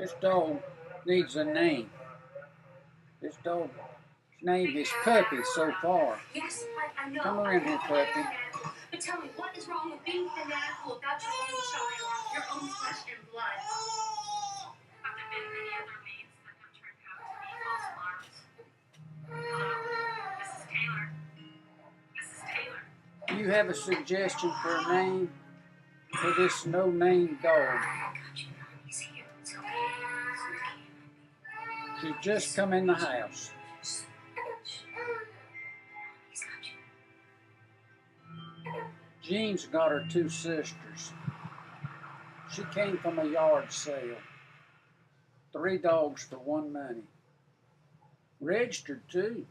This dog needs a name. This dog's name is Puppy so far. Yes, I know. Come around here, Puppy. But tell me, what is wrong with being fanatical about your own child, your own flesh and blood? Have there been many other leads that have turned out to be false alarms? Hello? Mrs. Taylor? Mrs. Taylor? Do you have a suggestion for a name for this no-name dog? I got you, man. He's here. It's okay. She just come in the house. He's got you. Jean's got her 2 sisters. She came from a yard sale. 3 dogs for 1 money. Registered too.